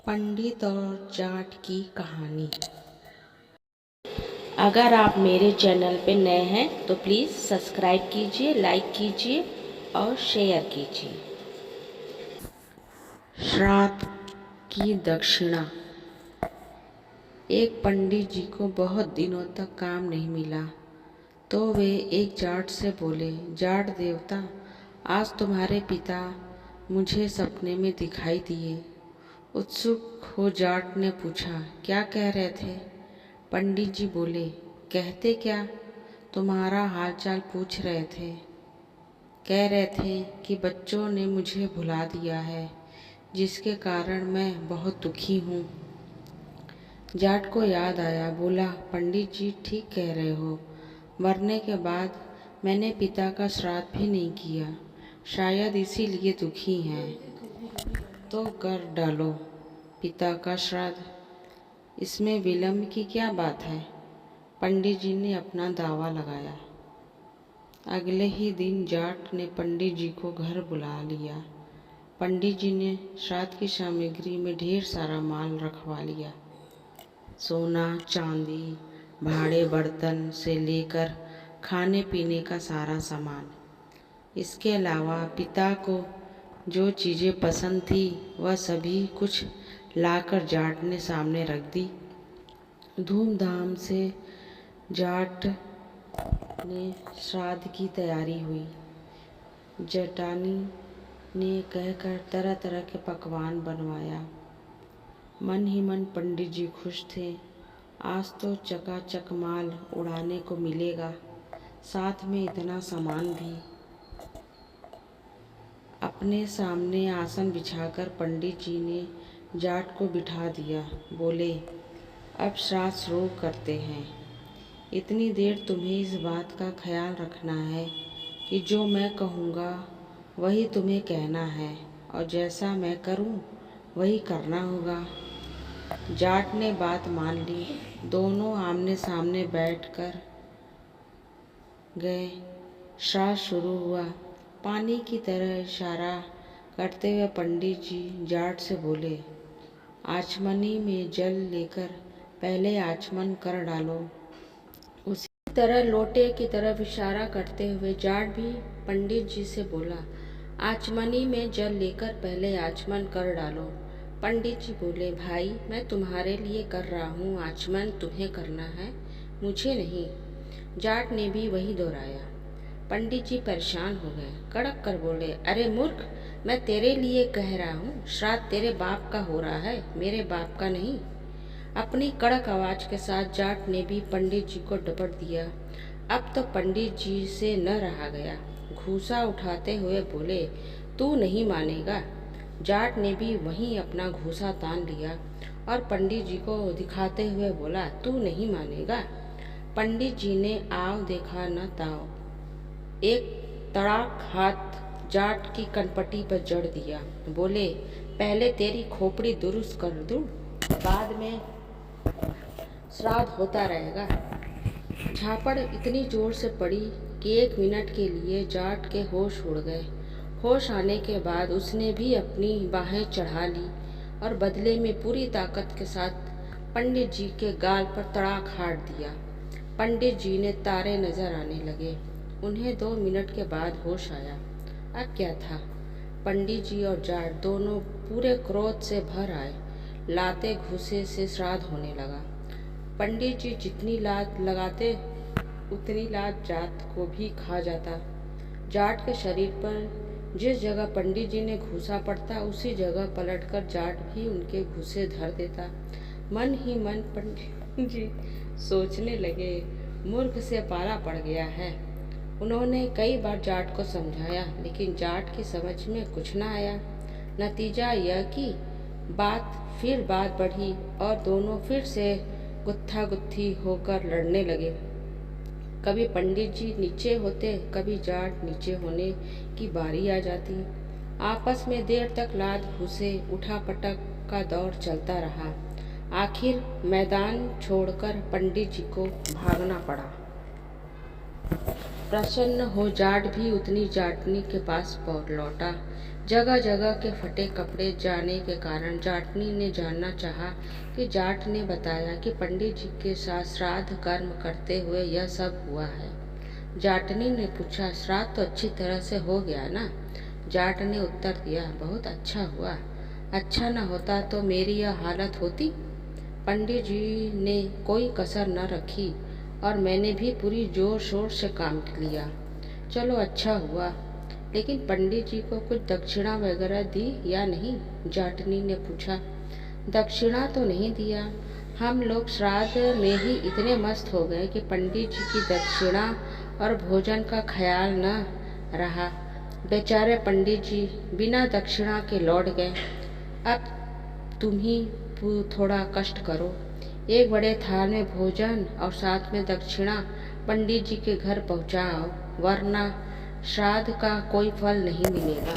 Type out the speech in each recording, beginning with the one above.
पंडित और जाट की कहानी। अगर आप मेरे चैनल पे नए हैं तो प्लीज़ सब्सक्राइब कीजिए, लाइक कीजिए और शेयर कीजिए। श्राद्ध की दक्षिणा। एक पंडित जी को बहुत दिनों तक काम नहीं मिला तो वे एक जाट से बोले, जाट देवता, आज तुम्हारे पिता मुझे सपने में दिखाई दिए। उत्सुक हो जाट ने पूछा, क्या कह रहे थे? पंडित जी बोले, कहते क्या, तुम्हारा हालचाल पूछ रहे थे। कह रहे थे कि बच्चों ने मुझे भुला दिया है, जिसके कारण मैं बहुत दुखी हूँ। जाट को याद आया, बोला, पंडित जी ठीक कह रहे हो। मरने के बाद मैंने पिता का श्राद्ध भी नहीं किया, शायद इसीलिए दुखी हैं। तो कर डालो पिता का श्राद्ध, इसमें विलंब की क्या बात है? पंडित जी ने अपना दावा लगाया। अगले ही दिन जाट ने पंडित जी को घर बुला लिया। पंडित जी ने श्राद्ध की सामग्री में ढेर सारा माल रखवा लिया। सोना, चांदी, भाड़े बर्तन से लेकर खाने पीने का सारा सामान। इसके अलावा पिता को जो चीज़ें पसंद थी वह सभी कुछ लाकर जाट ने सामने रख दी। धूमधाम से जाट ने श्राद्ध की तैयारी हुई। जटानी ने कहकर तरह तरह के पकवान बनवाया। मन ही मन पंडित जी खुश थे, आज तो चकाचक माल उड़ाने को मिलेगा, साथ में इतना सामान भी। अपने सामने आसन बिछाकर पंडित जी ने जाट को बिठा दिया। बोले, अब श्राद्ध शुरू करते हैं। इतनी देर तुम्हें इस बात का ख्याल रखना है कि जो मैं कहूँगा वही तुम्हें कहना है और जैसा मैं करूँ वही करना होगा। जाट ने बात मान ली। दोनों आमने सामने बैठकर गए। श्राद्ध शुरू हुआ। पानी की तरह इशारा करते हुए पंडित जी जाट से बोले, आचमनी में जल लेकर पहले आचमन कर डालो। उसी तरह लोटे की तरफ इशारा करते हुए जाट भी पंडित जी से बोला, आचमनी में जल लेकर पहले आचमन कर डालो। पंडित जी बोले, भाई मैं तुम्हारे लिए कर रहा हूँ, आचमन तुम्हें करना है, मुझे नहीं। जाट ने भी वही दोहराया। पंडित जी परेशान हो गए, कड़क कर बोले, अरे मूर्ख, मैं तेरे लिए कह रहा हूँ, श्राद्ध तेरे बाप का हो रहा है, मेरे बाप का नहीं। अपनी कड़क आवाज के साथ जाट ने भी पंडित जी को डपट दिया। अब तो पंडित जी से न रहा गया। घूसा उठाते हुए बोले, तू नहीं मानेगा। जाट ने भी वहीं अपना घूसा तान लिया और पंडित जी को दिखाते हुए बोला, तू नहीं मानेगा। पंडित जी ने आव देखा न ताव, एक तड़ाक हाथ जाट की कनपटी पर जड़ दिया। बोले, पहले तेरी खोपड़ी दुरुस्त कर दूं, बाद में श्राद्ध होता रहेगा। झापड़ इतनी जोर से पड़ी कि 1 मिनट के लिए जाट के होश उड़ गए। होश आने के बाद उसने भी अपनी बाहें चढ़ा ली और बदले में पूरी ताकत के साथ पंडित जी के गाल पर तड़ाक हाड़ दिया। पंडित जी ने तारे नजर आने लगे। उन्हें 2 मिनट के बाद होश आया। अब क्या था? पंडित जी और जाट दोनों पूरे क्रोध से भर आए। लाते घूसे से श्राद्ध होने लगा। पंडित जी जितनी लात लगाते उतनी लात जाट को भी खा जाता। जाट के शरीर पर जिस जगह पंडित जी ने घूसा पड़ता उसी जगह पलटकर जाट भी उनके घूसे धर देता। मन ही मन पंडित जी सोचने लगे, मूर्ख से पाला पड़ गया है। उन्होंने कई बार जाट को समझाया, लेकिन जाट की समझ में कुछ न आया। नतीजा यह कि बात बढ़ी और दोनों फिर से गुत्था गुत्थी होकर लड़ने लगे। कभी पंडित जी नीचे होते, कभी जाट नीचे होने की बारी आ जाती। आपस में देर तक लात घूसे उठापटक का दौर चलता रहा। आखिर मैदान छोड़कर पंडित जी को भागना पड़ा। प्रसन्न हो जाट भी उतनी जाटनी के पास लौटा। जगह जगह के फटे कपड़े जाने के कारण जाटनी ने जानना चाहा कि जाट ने बताया कि पंडित जी के साथ श्राद्ध कर्म करते हुए यह सब हुआ है। जाटनी ने पूछा, श्राद्ध तो अच्छी तरह से हो गया ना? जाट ने उत्तर दिया, बहुत अच्छा हुआ। अच्छा न होता तो मेरी यह हालत होती। पंडित जी ने कोई कसर न रखी और मैंने भी पूरी जोर शोर से काम लिया। चलो अच्छा हुआ, लेकिन पंडित जी को कुछ दक्षिणा वगैरह दी या नहीं? जाटनी ने पूछा। दक्षिणा तो नहीं दिया। हम लोग श्राद्ध में ही इतने मस्त हो गए कि पंडित जी की दक्षिणा और भोजन का ख्याल न रहा। बेचारे पंडित जी बिना दक्षिणा के लौट गए। अब तुम ही थोड़ा कष्ट करो। एक बड़े थाल में भोजन और साथ में दक्षिणा पंडित जी के घर पहुंचाओ, वरना श्राद्ध का कोई फल नहीं मिलेगा।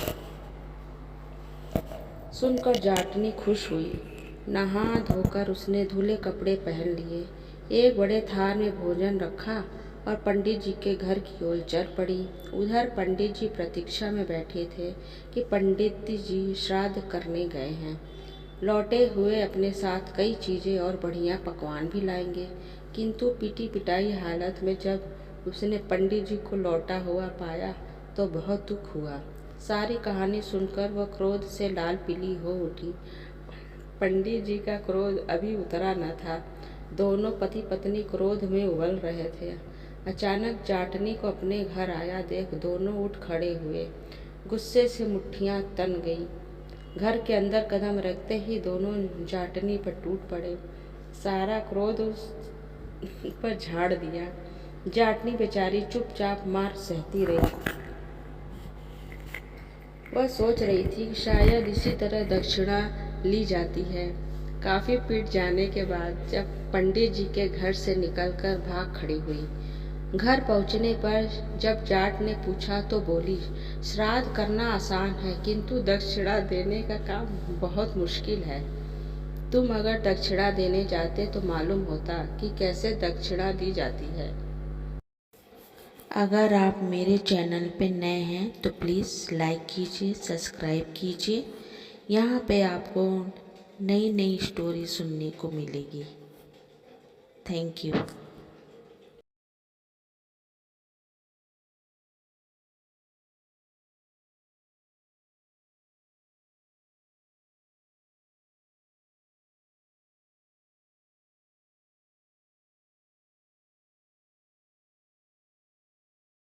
सुनकर जाटनी खुश हुई। नहा धोकर उसने धुले कपड़े पहन लिए, एक बड़े थाल में भोजन रखा और पंडित जी के घर की ओर चल पड़ी। उधर पंडित जी प्रतीक्षा में बैठे थे कि पंडित जी श्राद्ध करने गए हैं। लौटे हुए अपने साथ कई चीज़ें और बढ़िया पकवान भी लाएंगे, किंतु पिटी पिटाई हालत में जब उसने पंडित जी को लौटा हुआ पाया तो बहुत दुख हुआ। सारी कहानी सुनकर वह क्रोध से लाल पीली हो उठी। पंडित जी का क्रोध अभी उतरा न था। दोनों पति पत्नी क्रोध में उबल रहे थे। अचानक जाटनी को अपने घर आया देख दोनों उठ खड़े हुए। गुस्से से मुट्ठियां तन गई। घर के अंदर कदम रखते ही दोनों जाटनी पर टूट पड़े। सारा क्रोध उस पर झाड़ दिया। जाटनी बेचारी चुपचाप मार सहती रही। वह सोच रही थी कि शायद इसी तरह दक्षिणा ली जाती है। काफी पीट जाने के बाद जब पंडित जी के घर से निकलकर भाग खड़ी हुई। घर पहुंचने पर जब जाट ने पूछा तो बोली, श्राद्ध करना आसान है, किंतु दक्षिणा देने का काम बहुत मुश्किल है। तुम अगर दक्षिणा देने जाते तो मालूम होता कि कैसे दक्षिणा दी जाती है। अगर आप मेरे चैनल पे नए हैं तो प्लीज़ लाइक कीजिए, सब्सक्राइब कीजिए। यहाँ पे आपको नई नई स्टोरी सुनने को मिलेगी। Thank you.